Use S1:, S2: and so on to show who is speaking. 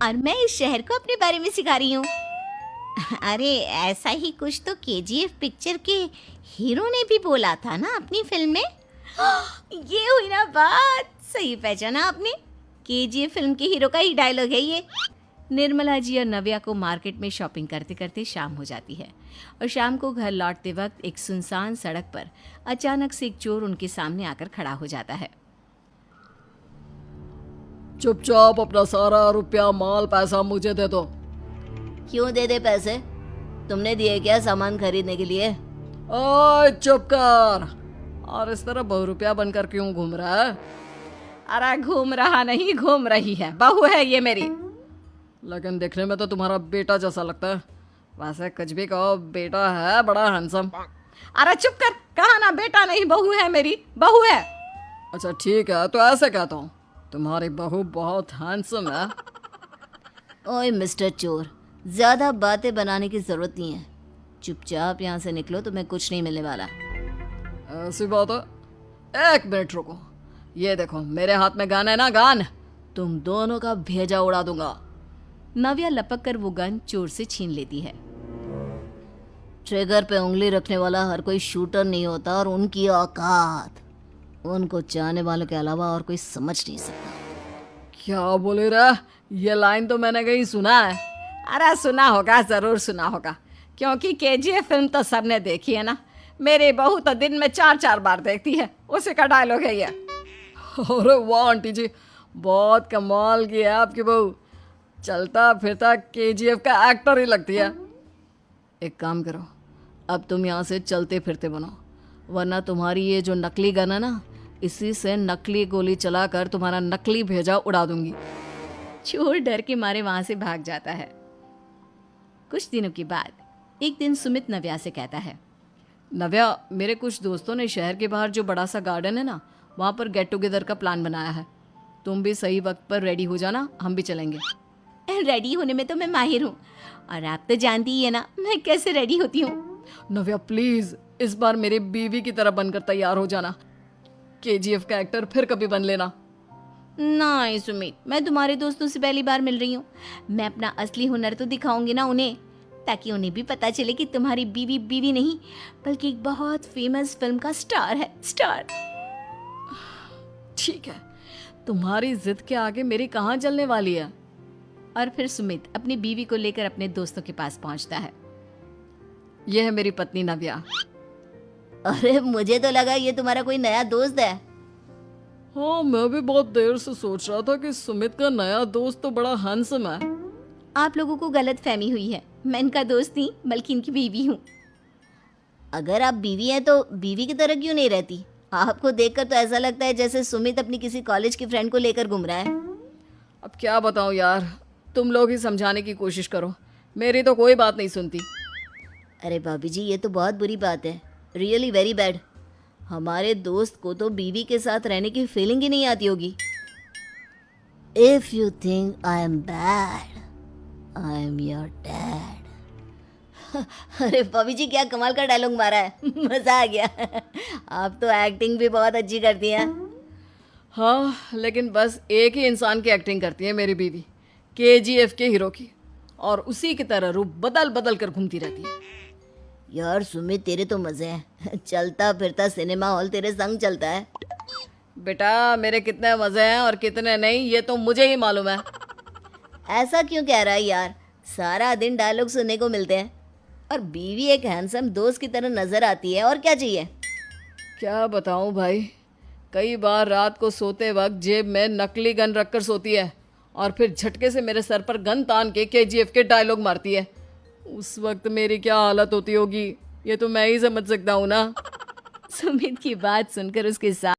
S1: और मैं इस शहर को अपने बारे में सिखा रही हूँ। अरे ऐसा ही कुछ तो केजीएफ पिक्चर के हीरो ने भी बोला था ना अपनी फिल्म में। ये हुई ना बात, सही पहचाना आपने। केजीएफ फिल्म के हीरो का ही डायलॉग है ये। निर्मला जी और नव्या को मार्केट में शॉपिंग करते करते शाम हो जाती है और शाम को घर लौटते वक्त एक सुनसान सड़क पर अचानक से एक चोर उनके सामने आकर खड़ा हो जाता है।
S2: चुपचाप अपना सारा रुपया माल पैसा मुझे दे दो।
S1: क्यों दे दे पैसे? तुमने दिए क्या सामान खरीदने के लिए?
S2: ओए चुप कर। और इस तरह बहुरुपया बनकर क्यों घूम रहा है?
S1: अरे घूम रहा नहीं, घूम रही है, बहू है ये मेरी।
S2: लेकिन देखने में तो तुम्हारा बेटा जैसा लगता है। वैसे कुछ भी कहो, बेटा है बड़ा हैंडसम।
S1: अरे चुप कर, कहा ना बेटा नहीं बहू है मेरी, बहू है।
S2: अच्छा ठीक है, तो ऐसे कहता हूँ, तुम्हारी बहू बहुत हैंडसम है।
S1: ओए मिस्टर चोर, ज्यादा बातें बनाने की जरूरत नहीं है। चुपचाप यहाँ से निकलो, तुम्हें कुछ नहीं मिलने वाला।
S2: ऐसी बात है? एक मिनट रुको, ये देखो मेरे हाथ में गन है ना, गन। तुम दोनों का भेजा उड़ा दूंगा।
S1: नव्या लपक कर वो गन चोर से छीन लेती है। ट्रिगर पे उंगली रखने वाला हर कोई शूटर नहीं होता, और उनकी औकात उनको चाहने वालों के अलावा और कोई समझ नहीं सकता।
S2: क्या बोले रहा? ये लाइन तो मैंने कहीं सुना है।
S1: अरे सुना होगा, जरूर सुना होगा, क्योंकि केजीएफ फिल्म तो सबने देखी है ना। मेरी बहू तो दिन में 4-4 बार देखती है, उसी का डायलॉग है ये।
S2: अरे वाह आंटी जी, बहुत कमाल की है आपकी बहू। चलता फिरता केजीएफ का एक्टर ही लगती है। एक काम करो, अब तुम यहाँ से चलते फिरते बनो, वरना तुम्हारी ये जो नकली गन है ना, इसी से नकली गोली चलाकर तुम्हारा नकली भेजा उड़ा दूंगी।
S1: चोर डर के मारे वहां से भाग जाता है। कुछ दिनों के बाद एक दिन सुमित नव्या से कहता है,
S2: नव्या, मेरे कुछ दोस्तों ने शहर के बाहर जो बड़ा सा गार्डन है ना, वहाँ पर गेट टुगेदर का प्लान बनाया है। तुम भी सही वक्त पर रेडी हो जाना, हम भी चलेंगे।
S1: रेडी होने में तो मैं माहिर हूँ, और आप तो जानती ही है ना मैं कैसे रेडी होती हूँ।
S2: नव्या प्लीज, इस बार मेरी बीवी की तरह बनकर तैयार हो जाना। केजीएफ का एक्टर फिर कभी बन लेना।
S1: नहीं सुमित, मैं तुम्हारे दोस्तों से पहली बार मिल रही हूँ। मैं अपना असली हुनर तो दिखाऊंगी ना उन्हें, ताकि उन्हें भी पता चले कि तुम्हारी बीवी बीवी नहीं, बल्कि एक बहुत फेमस फिल्म का स्टार है, स्टार।
S2: ठीक है, तुम्हारी जिद के आगे मेरी कहाँ जलने वाली है।
S1: और फिर सुमित अपनी बीवी को लेकर अपने दोस्तों के पास पहुंचता है।
S2: यह है मेरी पत्नी नव्या।
S1: अरे मुझे तो लगा ये तुम्हारा कोई नया दोस्त है।
S2: हाँ, मैं भी बहुत देर से सोच रहा था कि सुमित का नया दोस्त तो बड़ा हैंडसम है।
S1: आप लोगों को गलत फहमी हुई है, मैं इनका दोस्त नहीं बल्कि इनकी बीवी हूँ। अगर आप बीवी हैं तो बीवी की तरह क्यों नहीं रहती? आपको देखकर तो ऐसा लगता है जैसे सुमित अपनी किसी कॉलेज की फ्रेंड को लेकर घूम रहा है।
S2: अब क्या बताऊं यार, तुम लोग ही समझाने की कोशिश करो, मेरी तो कोई बात नहीं सुनती।
S1: अरे भाभी जी, ये तो बहुत बुरी बात है, रियली वेरी बैड। हमारे दोस्त को तो बीवी के साथ रहने की फीलिंग ही नहीं आती होगी। If you think I am bad, I am your dad. अरे भाभी जी, क्या कमाल का डायलॉग मारा है, मजा आ गया। आप तो एक्टिंग भी बहुत अच्छी करती हैं।
S2: हाँ, लेकिन बस एक ही इंसान की एक्टिंग करती है मेरी बीवी, केजीएफ के हीरो की, और उसी की तरह रूप बदल बदल कर घूमती रहती है।
S1: यार सुमित, तेरे तो मजे हैं, चलता फिरता सिनेमा हॉल तेरे संग चलता है।
S2: बेटा, मेरे कितने मजे हैं और कितने नहीं, ये तो मुझे ही मालूम है।
S1: ऐसा क्यों कह रहा है यार, सारा दिन डायलॉग सुनने को मिलते हैं, और बीवी एक हैंडसम दोस्त की तरह नजर आती है, और क्या चाहिए?
S2: क्या बताऊं भाई, कई बार रात को सोते वक्त जेब में नकली गन रखकर सोती है, और फिर झटके से मेरे सर पर गन तान के केजीएफ के डायलॉग मारती है। उस वक्त मेरी क्या हालत होती होगी, ये तो मैं ही समझ सकता हूँ ना।
S1: सुमित की बात सुनकर उसके साथ